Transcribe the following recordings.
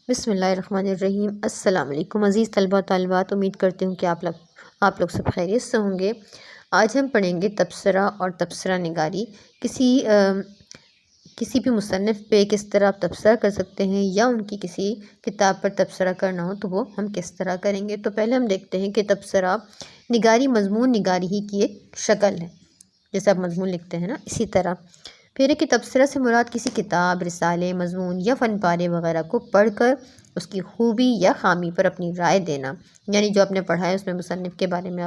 بسم اللہ الرحمن الرحیم۔ السلام علیکم عزیز طلبہ طالبات، امید کرتی ہوں کہ آپ لوگ سب خیریت سے ہوں گے۔ آج ہم پڑھیں گے تبصرہ اور تبصرہ نگاری۔ کسی بھی مصنف پہ کس طرح آپ تبصرہ کر سکتے ہیں، یا ان کی کسی کتاب پر تبصرہ کرنا ہو تو وہ ہم کس طرح کریں گے۔ تو پہلے ہم دیکھتے ہیں کہ تبصرہ نگاری مضمون نگاری ہی کی ایک شکل ہے، جیسے آپ مضمون لکھتے ہیں نا، اسی طرح پھر ہے کہ تبصرہ سے مراد کسی کتاب، رسالے، مضمون یا فن پارے وغیرہ کو پڑھ کر اس کی خوبی یا خامی پر اپنی رائے دینا، یعنی جو آپ نے پڑھا ہے اس میں مصنف کے بارے میں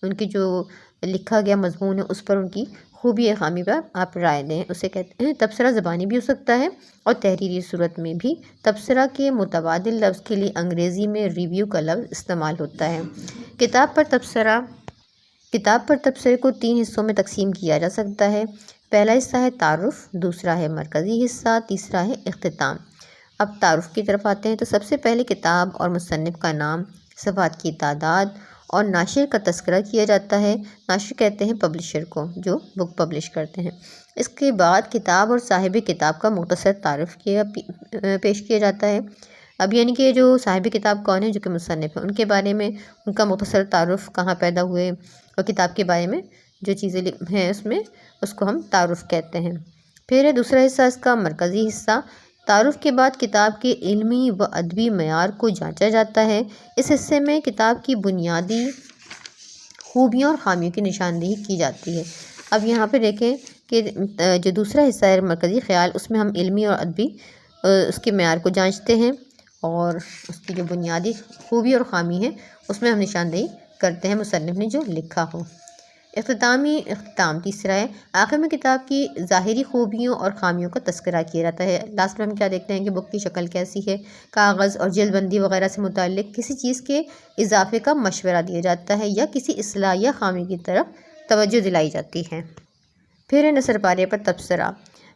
ان کی جو لکھا گیا مضمون ہے اس پر ان کی خوبی یا خامی پر آپ رائے دیں، اسے کہتے ہیں تبصرہ۔ زبانی بھی ہو سکتا ہے اور تحریری صورت میں بھی۔ تبصرہ کے متبادل لفظ کے لیے انگریزی میں ریویو کا لفظ استعمال ہوتا ہے۔ کتاب پر تبصرے کو 3 حصوں میں تقسیم کیا جا سکتا ہے۔ پہلا حصہ ہے تعارف، دوسرا ہے مرکزی حصہ، تیسرا ہے اختتام۔ اب تعارف کی طرف آتے ہیں تو سب سے پہلے کتاب اور مصنف کا نام، صفحات کی تعداد اور ناشر کا تذکرہ کیا جاتا ہے۔ ناشر کہتے ہیں پبلشر کو جو بک پبلش کرتے ہیں۔ اس کے بعد کتاب اور صاحب کتاب کا مختصر تعارف پیش کیا جاتا ہے۔ اب یعنی کہ جو صاحب کتاب کون ہے، جو کہ مصنف ہیں، ان کے بارے میں ان کا مختصر تعارف، کہاں پیدا ہوئے، اور کتاب کے بارے میں جو چیزیں ہیں اس کو ہم تعارف کہتے ہیں۔ پھر ہے دوسرا حصہ اس کا مرکزی حصہ۔ تعارف کے بعد کتاب کے علمی و ادبی معیار کو جانچا جاتا ہے۔ اس حصے میں کتاب کی بنیادی خوبیوں اور خامیوں کی نشاندہی کی جاتی ہے۔ اب یہاں پہ دیکھیں کہ جو دوسرا حصہ ہے مرکزی خیال، اس میں ہم علمی اور ادبی اس کے معیار کو جانچتے ہیں، اور اس کی جو بنیادی خوبی اور خامی ہے اس میں ہم نشاندہی کرتے ہیں مصنف نے جو لکھا ہو۔ اختتام تیسرا ہے۔ آخر میں کتاب کی ظاہری خوبیوں اور خامیوں کا تذکرہ کیا جاتا ہے۔ لاسٹ میں ہم کیا دیکھتے ہیں کہ بک کی شکل کیسی ہے، کاغذ اور جلد بندی وغیرہ سے متعلق کسی چیز کے اضافے کا مشورہ دیا جاتا ہے، یا کسی اصلاح یا خامی کی طرف توجہ دلائی جاتی ہے۔ پھر ہے نثر پارے پر تبصرہ۔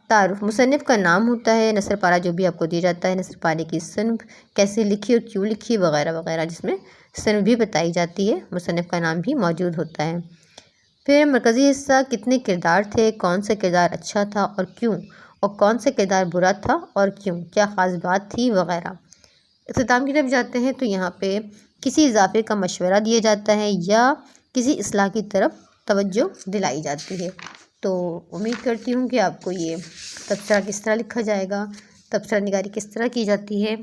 تعارف، مصنف کا نام ہوتا ہے، نثر پارہ جو بھی آپ کو دیا جاتا ہے، نثر پارے کی صنف، کیسے لکھی اور کیوں لکھی وغیرہ وغیرہ، جس میں صنف بھی بتائی جاتی ہے، مصنف کا نام بھی موجود ہوتا ہے۔ پھر مرکزی حصہ، کتنے کردار تھے، کون سا کردار اچھا تھا اور کیوں، اور کون سا کردار برا تھا اور کیوں، کیا خاص بات تھی وغیرہ۔ اختتام کی طرف جاتے ہیں تو یہاں پہ کسی اضافے کا مشورہ دیا جاتا ہے یا کسی اصلاح کی طرف توجہ دلائی جاتی ہے۔ تو امید کرتی ہوں کہ آپ کو یہ تبصرہ کس طرح لکھا جائے گا، تبصرہ نگاری کس طرح کی جاتی ہے،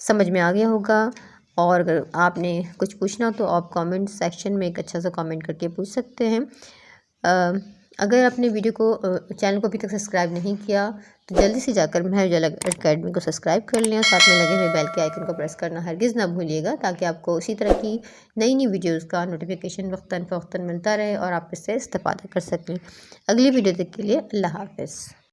سمجھ میں آ گیا ہوگا۔ اور اگر آپ نے کچھ پوچھنا ہو تو آپ کامنٹ سیکشن میں ایک اچھا سا کامنٹ کر کے پوچھ سکتے ہیں۔ اگر آپ نے چینل کو ابھی تک سبسکرائب نہیں کیا تو جلدی سے جا کر مہر اجالا اکیڈمی کو سبسکرائب کر لیں، اور ساتھ میں لگے ہوئے بیل کے آئیکن کو پریس کرنا ہرگز نہ بھولیے گا، تاکہ آپ کو اسی طرح کی نئی ویڈیوز کا نوٹیفیکیشن وقتاً فوقتاً ملتا رہے اور آپ اس سے استفادہ کر سکیں۔ اگلی ویڈیو تک کے لیے اللہ حافظ۔